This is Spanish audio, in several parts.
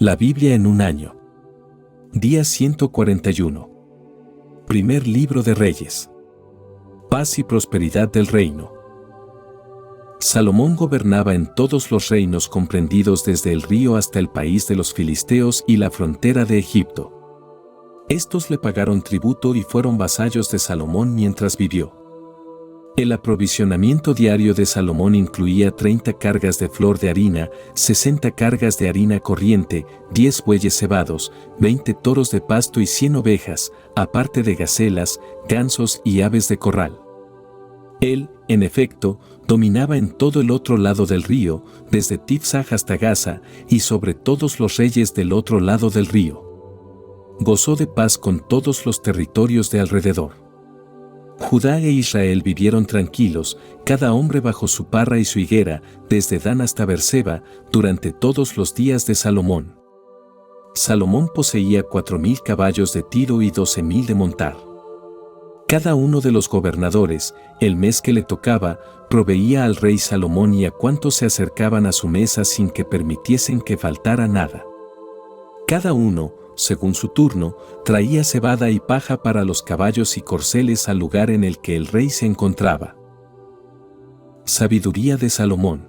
La Biblia en un año. Día 141. Primer libro de Reyes. Paz y prosperidad del reino. Salomón gobernaba en todos los reinos comprendidos desde el río hasta el país de los filisteos y la frontera de Egipto. Estos le pagaron tributo y fueron vasallos de Salomón mientras vivió. El aprovisionamiento diario de Salomón incluía 30 cargas de flor de harina, 60 cargas de harina corriente, 10 bueyes cebados, 20 toros de pasto y 100 ovejas, aparte de gacelas, gansos y aves de corral. Él, en efecto, dominaba en todo el otro lado del río, desde Tifsah hasta Gaza, y sobre todos los reyes del otro lado del río. Gozó de paz con todos los territorios de alrededor. Judá e Israel vivieron tranquilos, cada hombre bajo su parra y su higuera, desde Dan hasta Beerseba, durante todos los días de Salomón. Salomón poseía 4,000 caballos de tiro y 12,000 de montar. Cada uno de los gobernadores, el mes que le tocaba, proveía al rey Salomón y a cuantos se acercaban a su mesa sin que permitiesen que faltara nada. Cada uno, según su turno, traía cebada y paja para los caballos y corceles al lugar en el que el rey se encontraba. Sabiduría de Salomón.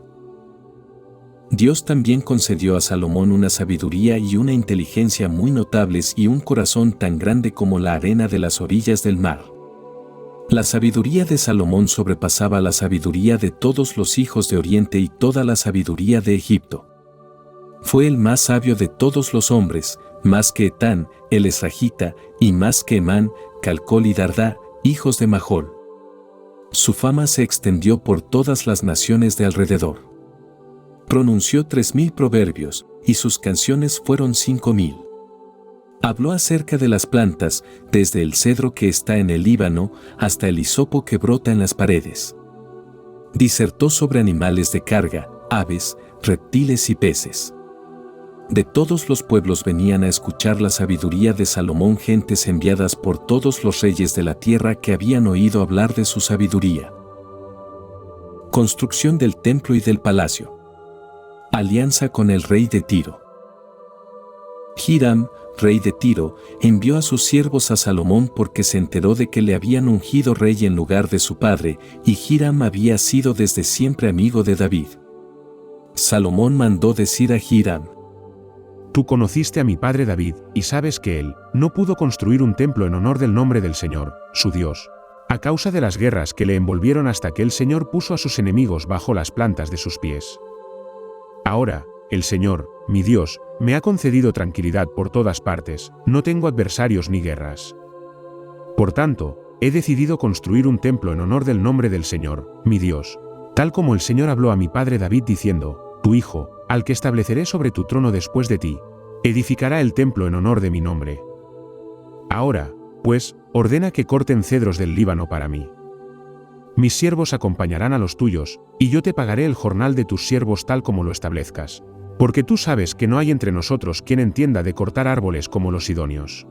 Dios también concedió a Salomón una sabiduría y una inteligencia muy notables y un corazón tan grande como la arena de las orillas del mar. La sabiduría de Salomón sobrepasaba la sabiduría de todos los hijos de Oriente y toda la sabiduría de Egipto. Fue el más sabio de todos los hombres, más que Etán, el esragita, y más que Emán, Calcol y Dardá, hijos de Mahol. Su fama se extendió por todas las naciones de alrededor. Pronunció 3,000 proverbios, y sus canciones fueron 5,000. Habló acerca de las plantas, desde el cedro que está en el Líbano, hasta el hisopo que brota en las paredes. Disertó sobre animales de carga, aves, reptiles y peces. De todos los pueblos venían a escuchar la sabiduría de Salomón gentes enviadas por todos los reyes de la tierra que habían oído hablar de su sabiduría. Construcción del templo y del palacio. Alianza con el rey de Tiro. Hiram, rey de Tiro, envió a sus siervos a Salomón porque se enteró de que le habían ungido rey en lugar de su padre, y Hiram había sido desde siempre amigo de David. Salomón mandó decir a Hiram: Tú conociste a mi padre David, y sabes que él no pudo construir un templo en honor del nombre del Señor, su Dios, a causa de las guerras que le envolvieron hasta que el Señor puso a sus enemigos bajo las plantas de sus pies. Ahora, el Señor, mi Dios, me ha concedido tranquilidad por todas partes, no tengo adversarios ni guerras. Por tanto, he decidido construir un templo en honor del nombre del Señor, mi Dios, tal como el Señor habló a mi padre David diciendo: tu hijo, al que estableceré sobre tu trono después de ti, edificará el templo en honor de mi nombre. Ahora, pues, ordena que corten cedros del Líbano para mí. Mis siervos acompañarán a los tuyos, y yo te pagaré el jornal de tus siervos tal como lo establezcas, porque tú sabes que no hay entre nosotros quien entienda de cortar árboles como los sidonios.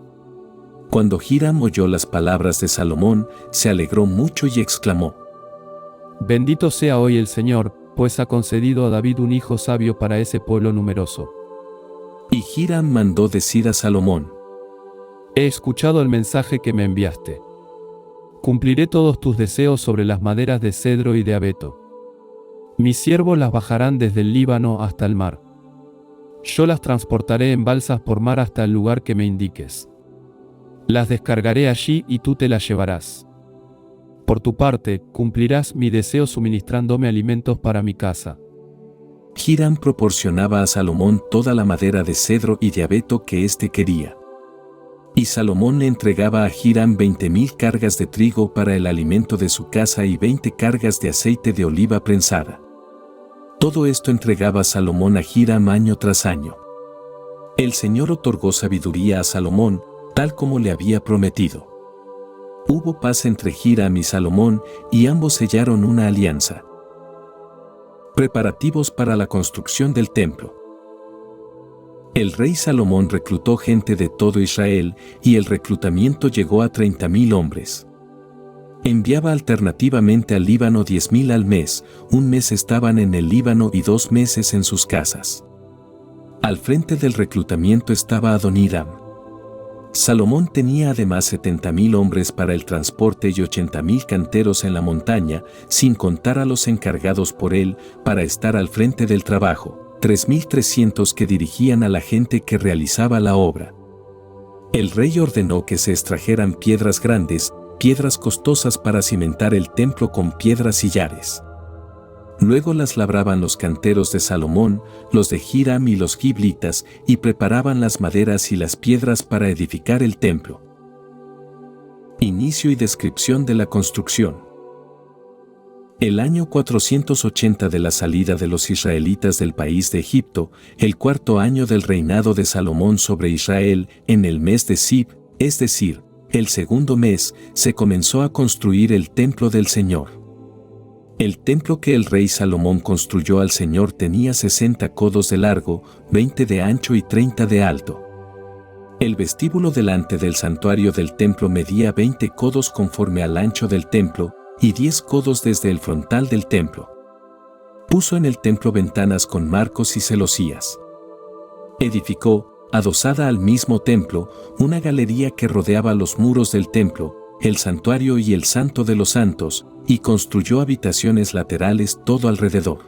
Cuando Hiram oyó las palabras de Salomón, se alegró mucho y exclamó: Bendito sea hoy el Señor, pues ha concedido a David un hijo sabio para ese pueblo numeroso. Y Hiram mandó decir a Salomón: He escuchado el mensaje que me enviaste. Cumpliré todos tus deseos sobre las maderas de cedro y de abeto. Mis siervos las bajarán desde el Líbano hasta el mar. Yo las transportaré en balsas por mar hasta el lugar que me indiques. Las descargaré allí y tú te las llevarás. Por tu parte, cumplirás mi deseo suministrándome alimentos para mi casa. Hiram proporcionaba a Salomón toda la madera de cedro y de abeto que éste quería. Y Salomón le entregaba a Hiram 20,000 cargas de trigo para el alimento de su casa y 20 cargas de aceite de oliva prensada. Todo esto entregaba Salomón a Hiram año tras año. El Señor otorgó sabiduría a Salomón, tal como le había prometido. Hubo paz entre Hiram y Salomón, y ambos sellaron una alianza. Preparativos para la construcción del templo. El rey Salomón reclutó gente de todo Israel, y el reclutamiento llegó a 30,000 hombres. Enviaba alternativamente al Líbano 10,000 al mes, un mes estaban en el Líbano y 2 meses en sus casas. Al frente del reclutamiento estaba Adoniram. Salomón tenía además 70.000 hombres para el transporte y 80.000 canteros en la montaña, sin contar a los encargados por él para estar al frente del trabajo, 3.300 que dirigían a la gente que realizaba la obra. El rey ordenó que se extrajeran piedras grandes, piedras costosas para cimentar el templo con piedras sillares. Luego las labraban los canteros de Salomón, los de Hiram y los giblitas, y preparaban las maderas y las piedras para edificar el templo. Inicio y descripción de la construcción. El año 480 de la salida de los israelitas del país de Egipto, el cuarto año del reinado de Salomón sobre Israel, en el mes de Sib, es decir, el segundo mes, se comenzó a construir el templo del Señor. El templo que el rey Salomón construyó al Señor tenía 60 codos de largo, 20 de ancho y 30 de alto. El vestíbulo delante del santuario del templo medía 20 codos conforme al ancho del templo, y 10 codos desde el frontal del templo. Puso en el templo ventanas con marcos y celosías. Edificó, adosada al mismo templo, una galería que rodeaba los muros del templo, el santuario y el santo de los santos, y construyó habitaciones laterales todo alrededor.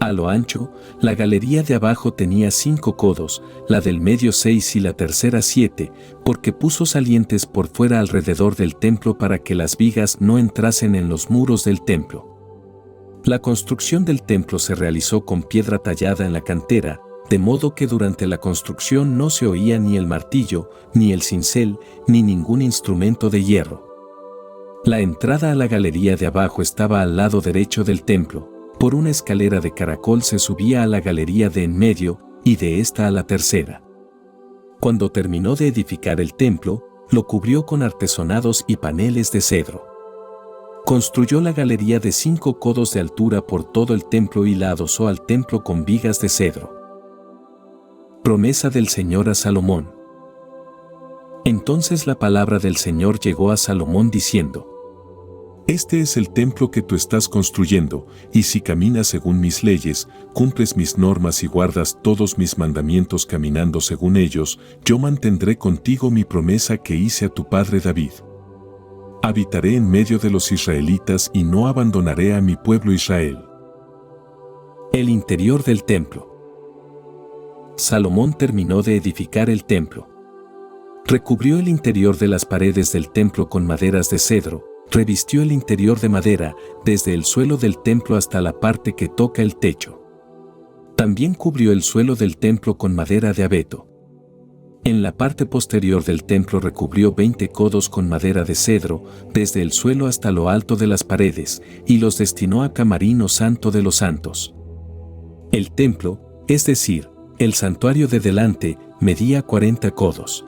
A lo ancho, la galería de abajo tenía 5 codos, la del medio 6 y la tercera 7, porque puso salientes por fuera alrededor del templo para que las vigas no entrasen en los muros del templo. La construcción del templo se realizó con piedra tallada en la cantera, de modo que durante la construcción no se oía ni el martillo, ni el cincel, ni ningún instrumento de hierro. La entrada a la galería de abajo estaba al lado derecho del templo. Por una escalera de caracol se subía a la galería de en medio, y de esta a la tercera. Cuando terminó de edificar el templo, lo cubrió con artesonados y paneles de cedro. Construyó la galería de 5 codos de altura por todo el templo y la adosó al templo con vigas de cedro. Promesa del Señor a Salomón. Entonces la palabra del Señor llegó a Salomón diciendo: Este es el templo que tú estás construyendo, y si caminas según mis leyes, cumples mis normas y guardas todos mis mandamientos caminando según ellos, yo mantendré contigo mi promesa que hice a tu padre David. Habitaré en medio de los israelitas y no abandonaré a mi pueblo Israel. El interior del templo. Salomón terminó de edificar el templo. Recubrió el interior de las paredes del templo con maderas de cedro, revistió el interior de madera, desde el suelo del templo hasta la parte que toca el techo. También cubrió el suelo del templo con madera de abeto. En la parte posterior del templo recubrió 20 codos con madera de cedro, desde el suelo hasta lo alto de las paredes, y los destinó a camarino santo de los santos. El templo, es decir, el santuario de delante, medía 40 codos.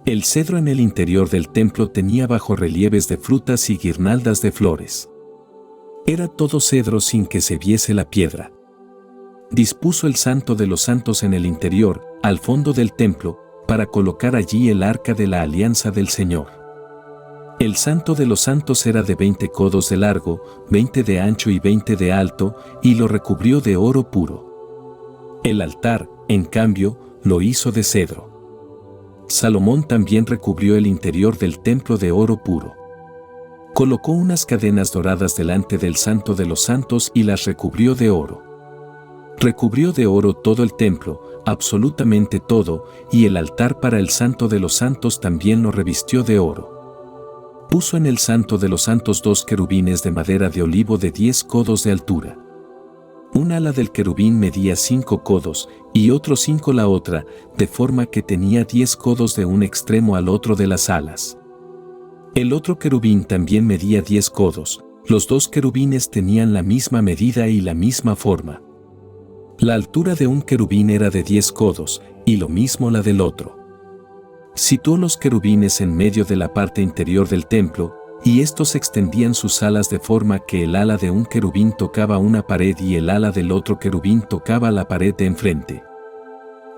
El cedro en el interior del templo tenía bajorrelieves de frutas y guirnaldas de flores. Era todo cedro sin que se viese la piedra. Dispuso el santo de los santos en el interior, al fondo del templo, para colocar allí el arca de la alianza del Señor. El santo de los santos era de 20 codos de largo, 20 de ancho y 20 de alto, y lo recubrió de oro puro. El altar, en cambio, lo hizo de cedro. Salomón también recubrió el interior del templo de oro puro. Colocó unas cadenas doradas delante del santo de los santos y las recubrió de oro. Recubrió de oro todo el templo, absolutamente todo, y el altar para el santo de los santos también lo revistió de oro. Puso en el santo de los santos 2 querubines de madera de olivo de 10 codos de altura. Un ala del querubín medía 5 codos, y otro 5 la otra, de forma que tenía 10 codos de un extremo al otro de las alas. El otro querubín también medía 10 codos, los 2 querubines tenían la misma medida y la misma forma. La altura de un querubín era de 10 codos, y lo mismo la del otro. Situó los querubines en medio de la parte interior del templo, y estos extendían sus alas de forma que el ala de un querubín tocaba una pared y el ala del otro querubín tocaba la pared de enfrente.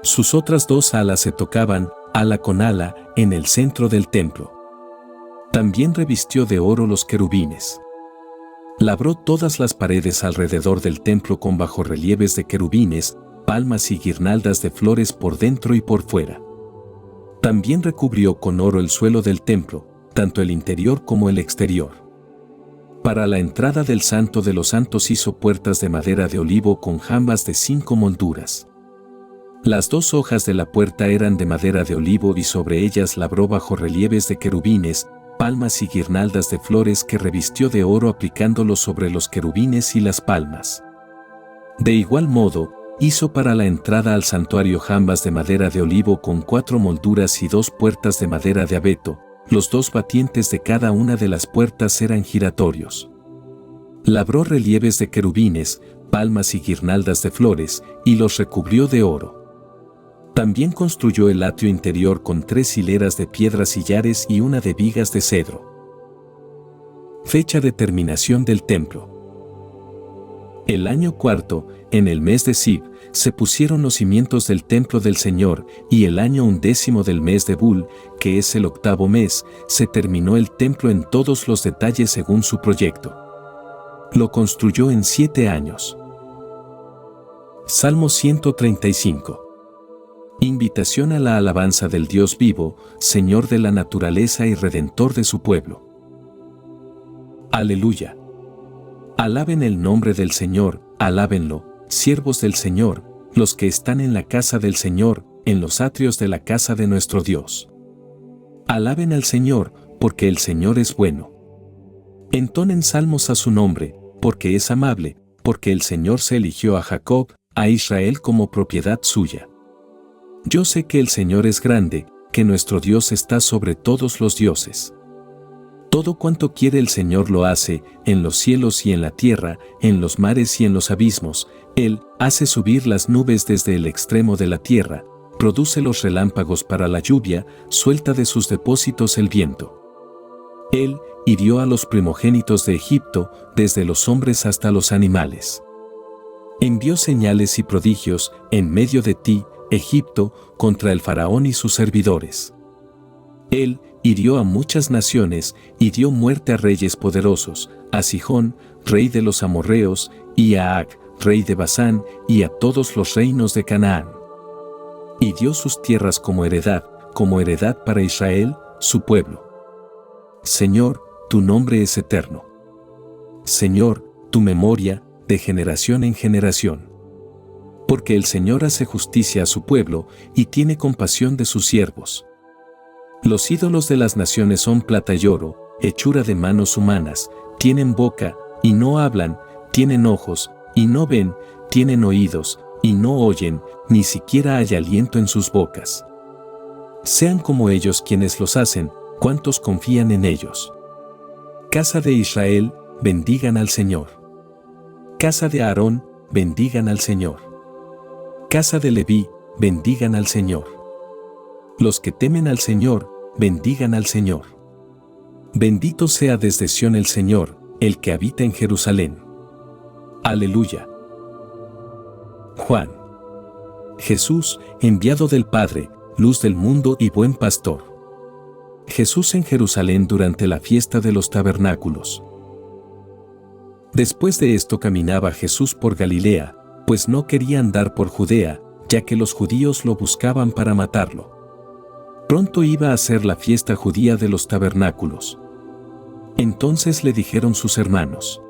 Sus otras 2 alas se tocaban, ala con ala, en el centro del templo. También revistió de oro los querubines. Labró todas las paredes alrededor del templo con bajorrelieves de querubines, palmas y guirnaldas de flores por dentro y por fuera. También recubrió con oro el suelo del templo, tanto el interior como el exterior. Para la entrada del Santo de los Santos hizo puertas de madera de olivo con jambas de 5 molduras. Las 2 hojas de la puerta eran de madera de olivo y sobre ellas labró bajorrelieves de querubines, palmas y guirnaldas de flores que revistió de oro aplicándolos sobre los querubines y las palmas. De igual modo, hizo para la entrada al santuario jambas de madera de olivo con 4 molduras y 2 puertas de madera de abeto. Los 2 batientes de cada una de las puertas eran giratorios. Labró relieves de querubines, palmas y guirnaldas de flores, y los recubrió de oro. También construyó el atrio interior con 3 hileras de piedras sillares y una de vigas de cedro. Fecha de terminación del templo. El año 4, en el mes de Sib, se pusieron los cimientos del templo del Señor, y el año 11 del mes de Bul, que es el 8º mes, se terminó el templo en todos los detalles según su proyecto. Lo construyó en 7 años. Salmo 135. Invitación a la alabanza del Dios vivo, Señor de la naturaleza y Redentor de su pueblo. Aleluya. Alaben el nombre del Señor, alábenlo, siervos del Señor, los que están en la casa del Señor, en los atrios de la casa de nuestro Dios. Alaben al Señor, porque el Señor es bueno. Entonen salmos a su nombre, porque es amable, porque el Señor se eligió a Jacob, a Israel como propiedad suya. Yo sé que el Señor es grande, que nuestro Dios está sobre todos los dioses. Todo cuanto quiere el Señor lo hace, en los cielos y en la tierra, en los mares y en los abismos. Él hace subir las nubes desde el extremo de la tierra, produce los relámpagos para la lluvia, suelta de sus depósitos el viento. Él hirió a los primogénitos de Egipto, desde los hombres hasta los animales. Envió señales y prodigios en medio de ti, Egipto, contra el faraón y sus servidores. Él hirió a muchas naciones y dio muerte a reyes poderosos, a Sihón, rey de los amorreos, y a Ag, rey de Basán, y a todos los reinos de Canaán. Y dio sus tierras como heredad para Israel, su pueblo. Señor, tu nombre es eterno. Señor, tu memoria, de generación en generación. Porque el Señor hace justicia a su pueblo y tiene compasión de sus siervos. Los ídolos de las naciones son plata y oro, hechura de manos humanas, tienen boca y no hablan, tienen ojos y no ven, tienen oídos y no oyen, ni siquiera hay aliento en sus bocas. Sean como ellos quienes los hacen, cuantos confían en ellos. Casa de Israel, bendigan al Señor. Casa de Aarón, bendigan al Señor. Casa de Leví, bendigan al Señor. Los que temen al Señor, bendigan al Señor. Bendito sea desde Sión el Señor, el que habita en Jerusalén. Aleluya. Juan. Jesús, enviado del Padre, luz del mundo y buen pastor. Jesús en Jerusalén durante la fiesta de los tabernáculos. Después de esto caminaba Jesús por Galilea, pues no quería andar por Judea, ya que los judíos lo buscaban para matarlo. Pronto iba a ser la fiesta judía de los tabernáculos. Entonces le dijeron sus hermanos: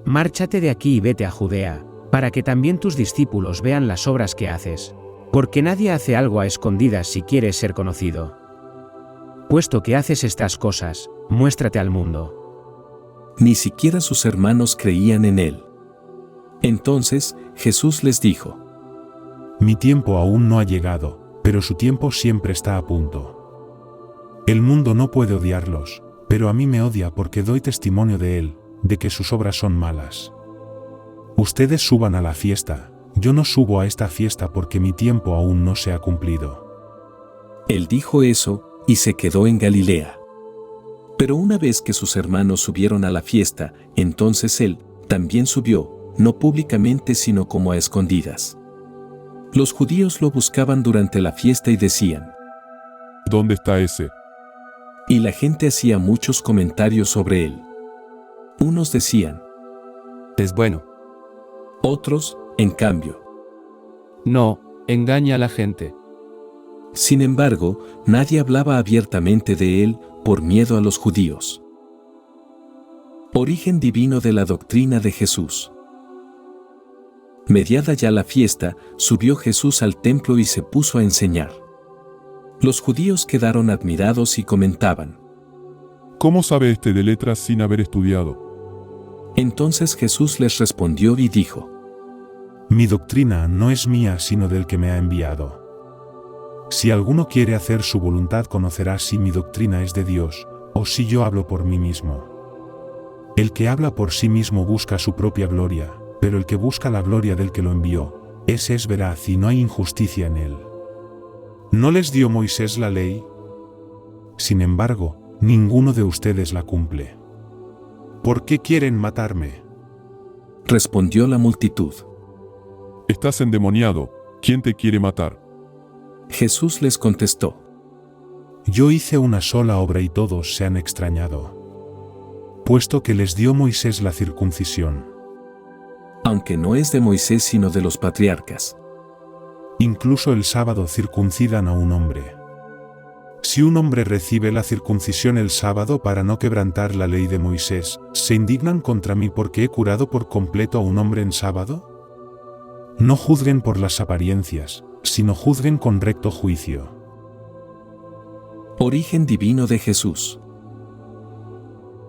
Márchate de aquí y vete a Judea, para que también tus discípulos vean las obras que haces, porque nadie hace algo a escondidas si quiere ser conocido. Puesto que haces estas cosas, muéstrate al mundo. Ni siquiera sus hermanos creían en él. Entonces Jesús les dijo: Mi tiempo aún no ha llegado, pero su tiempo siempre está a punto. El mundo no puede odiarlos, pero a mí me odia porque doy testimonio de él, de que sus obras son malas. Ustedes suban a la fiesta, yo no subo a esta fiesta porque mi tiempo aún no se ha cumplido. Él dijo eso, y se quedó en Galilea. Pero una vez que sus hermanos subieron a la fiesta, entonces él también subió, no públicamente sino como a escondidas. Los judíos lo buscaban durante la fiesta y decían: ¿Dónde está ese? Y la gente hacía muchos comentarios sobre él. Unos decían: Es bueno. Otros, en cambio: No, engaña a la gente. Sin embargo, nadie hablaba abiertamente de él por miedo a los judíos. Origen divino de la doctrina de Jesús. Mediada ya la fiesta, subió Jesús al templo y se puso a enseñar. Los judíos quedaron admirados y comentaban: ¿Cómo sabe este de letras sin haber estudiado? Entonces Jesús les respondió y dijo: Mi doctrina no es mía sino del que me ha enviado. Si alguno quiere hacer su voluntad conocerá si mi doctrina es de Dios, o si yo hablo por mí mismo. El que habla por sí mismo busca su propia gloria, pero el que busca la gloria del que lo envió, ese es veraz y no hay injusticia en él. ¿No les dio Moisés la ley? Sin embargo, ninguno de ustedes la cumple. ¿Por qué quieren matarme? Respondió la multitud. Estás endemoniado, ¿quién te quiere matar? Jesús les contestó: Yo hice una sola obra y todos se han extrañado. Puesto que les dio Moisés la circuncisión. Aunque no es de Moisés sino de los patriarcas. Incluso el sábado circuncidan a un hombre. Si un hombre recibe la circuncisión el sábado para no quebrantar la ley de Moisés, ¿se indignan contra mí porque he curado por completo a un hombre en sábado? No juzguen por las apariencias, sino juzguen con recto juicio. Origen divino de Jesús.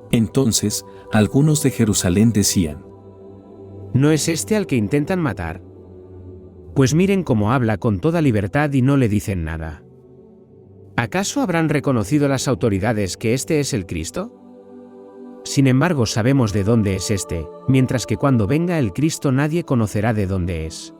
Entonces, algunos de Jerusalén decían: ¿No es este al que intentan matar? Pues miren cómo habla con toda libertad y no le dicen nada. ¿Acaso habrán reconocido las autoridades que este es el Cristo? Sin embargo, sabemos de dónde es este, mientras que cuando venga el Cristo nadie conocerá de dónde es.